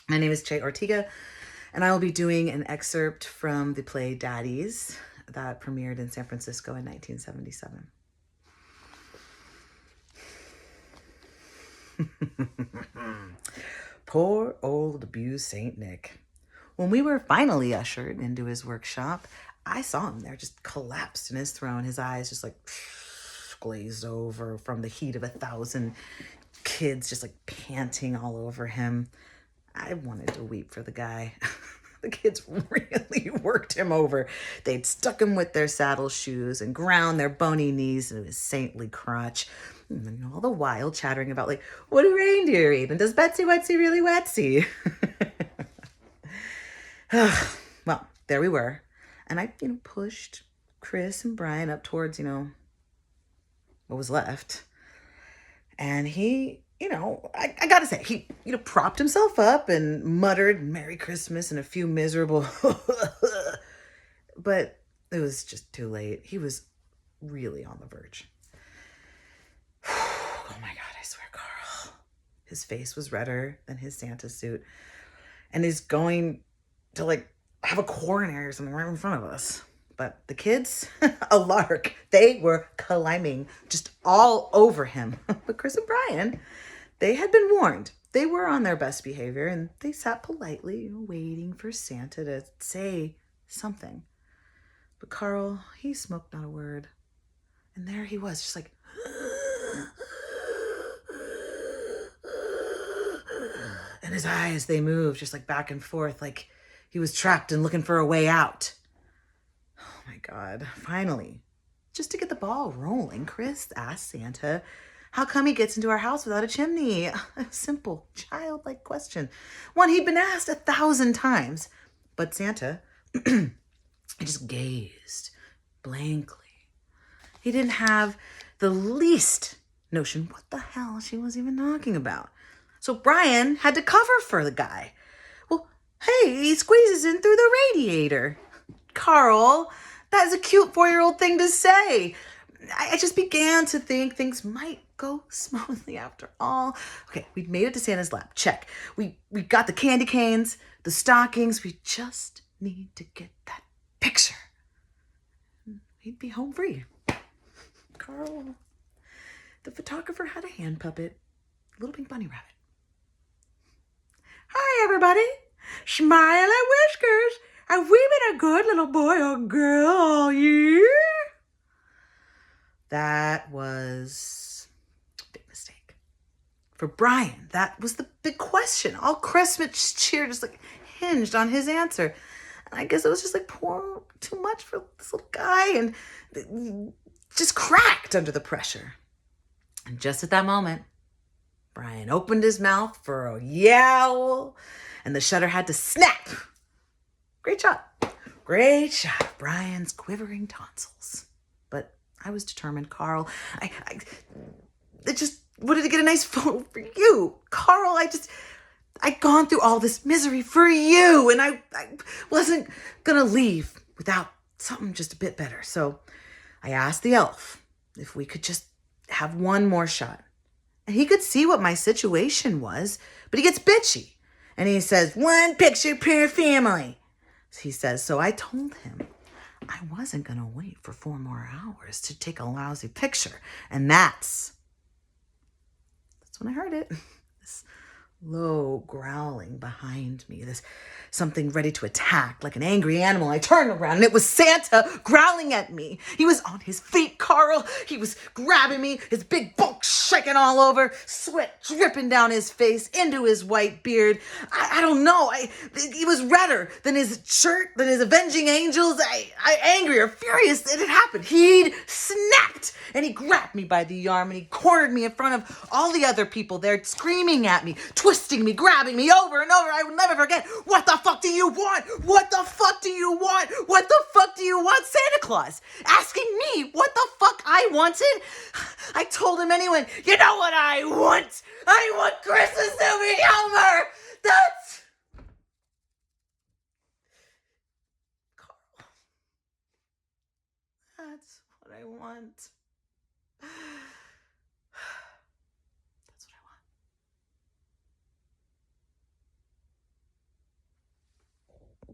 My name is Ortiga, and I will be doing an excerpt from the play Daddies that premiered in San Francisco in 1977. Poor old abused Saint Nick. When we were finally ushered into his workshop, I saw him there just collapsed in his throne, his eyes just like glazed over from the heat of 1,000 kids just like panting all over him. I wanted to weep for the guy. The kids really worked him over. They'd stuck him with their saddle shoes and ground their bony knees into his saintly crotch. And all the while chattering about, like, what do reindeer eat? And does Betsy Wetsy really wetsy? Well, there we were. And I, pushed Chris and Brian up towards, what was left. And he, I gotta say, he, propped himself up and muttered Merry Christmas and a few miserable, but it was just too late. He was really on the verge. Oh my God, I swear, Carl. His face was redder than his Santa suit. And he's going to, like, have a coronary or something right in front of us. But the kids, a lark, they were climbing just all over him. But Chris and Brian, they had been warned. They were on their best behavior, and they sat politely, waiting for Santa to say something. But Carl, he smoked not a word. And there he was, just like... And his eyes, they moved just like back and forth, like he was trapped and looking for a way out. Oh my God. Finally, just to get the ball rolling, Chris asked Santa, how come he gets into our house without a chimney? A simple, childlike question. One he'd been asked 1,000 times. But Santa, he just gazed blankly. He didn't have the least notion what the hell she was even talking about. So Brian had to cover for the guy. Well, hey, he squeezes in through the radiator. Carl, that's a cute 4-year-old thing to say. I just began to think things might go smoothly after all. Okay, we'd made it to Santa's lap. Check. We got the candy canes, the stockings. We just need to get that picture. He'd be home free. Carl, the photographer had a hand puppet, a little pink bunny rabbit. Hi, everybody. Smile and whiskers. Have we been a good little boy or girl all year? That was a big mistake. For Brian, that was the big question. All Christmas cheer just like hinged on his answer. And I guess it was just like pouring too much for this little guy and just cracked under the pressure. And just at that moment, Brian opened his mouth for a yowl, and the shutter had to snap. Great shot. Great shot of Brian's quivering tonsils. But I was determined, Carl. I just wanted to get a nice photo for you. Carl, I'd gone through all this misery for you, and I wasn't going to leave without something just a bit better. So I asked the elf if we could just have one more shot. And he could see what my situation was, but he gets bitchy. And he says, 1 picture per family. He says, so I told him I wasn't going to wait for 4 more hours to take a lousy picture. And that's when I heard it. This low growling behind me, this something ready to attack like an angry animal. I turned around and it was Santa growling at me. He was on his feet, Carl. He was grabbing me, his big bulk shaking all over, sweat dripping down his face into his white beard. I don't know. He was redder than his shirt, than his avenging angels. Angry or furious that it happened. He'd snapped and he grabbed me by the arm and he cornered me in front of all the other people there, screaming at me, twisting me, grabbing me over and over. I will never forget. What the fuck do you want? What the fuck do you want? What the fuck do you want? Santa Claus asking me what the fuck I wanted. I told him anyway, you know what I want? I want Christmas to be over. That's... Carl. That's what I want.